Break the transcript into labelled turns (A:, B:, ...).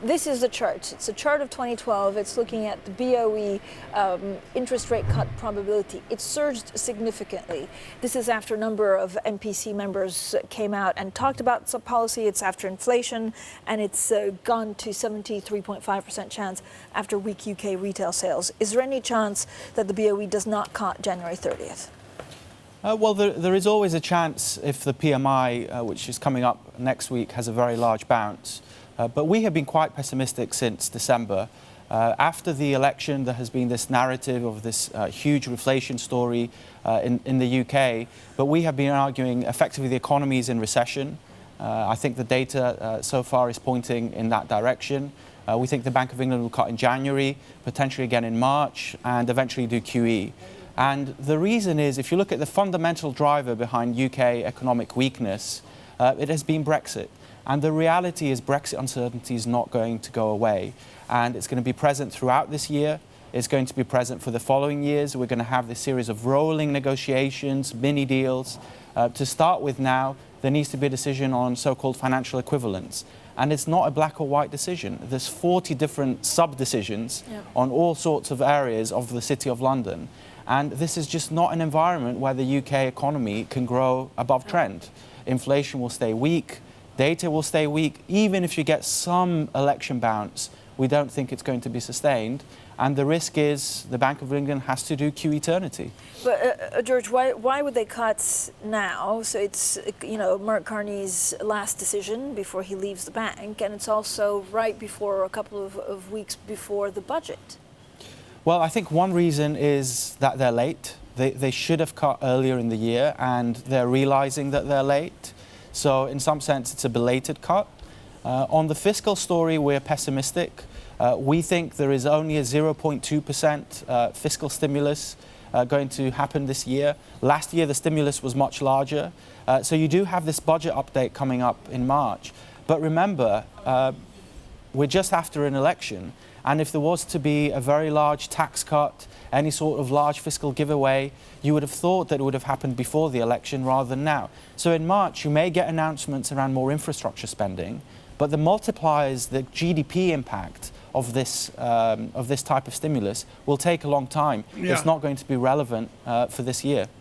A: This is the chart. It's a chart of 2012. It's looking at the BOE interest rate cut probability. It surged significantly. This is after a number of MPC members came out and talked about some policy. It's after inflation, and it's gone to 73.5% chance after weak UK retail sales. Is there any chance that the BOE does not cut January 30th?
B: Well, there is always a chance if the PMI, which is coming up next week, has a very large bounce. But we have been quite pessimistic since December. After the election, there has been this narrative of this huge reflation story in the UK. But we have been arguing effectively the economy is in recession. I think the data so far is pointing in that direction. We think the Bank of England will cut in January, potentially again in March, and eventually do QE. And the reason is, if you look at the fundamental driver behind UK economic weakness, it has been Brexit. And the reality is Brexit uncertainty is not going to go away. And it's going to be present throughout this year. It's going to be present for the following years. We're going to have this series of rolling negotiations, mini deals. To start with now, there needs to be a decision on so-called financial equivalence. And it's not a black or white decision. There's 40 different sub-decisions on all sorts of areas of the City of London. And this is just not an environment where the UK economy can grow above trend. Inflation will stay weak. Data will stay weak. Even if you get some election bounce, we don't think it's going to be sustained. And the risk is the Bank of England has to do Q eternity.
A: But, George, why would they cut now? So it's, Mark Carney's last decision before he leaves the bank, and it's also right before, a couple of weeks before the budget.
B: Well, I think one reason is that they're late. They should have cut earlier in the year, and they're realizing that they're late. So in some sense, it's a belated cut. On the fiscal story, we're pessimistic. We think there is only a 0.2% fiscal stimulus going to happen this year. Last year, the stimulus was much larger. So you do have this budget update coming up in March. But remember, we're just after an election. And if there was to be a very large tax cut, any sort of large fiscal giveaway, you would have thought that it would have happened before the election rather than now. So in March, you may get announcements around more infrastructure spending, but the multipliers, the GDP impact of this type of stimulus will take a long time. It's not going to be relevant for this year.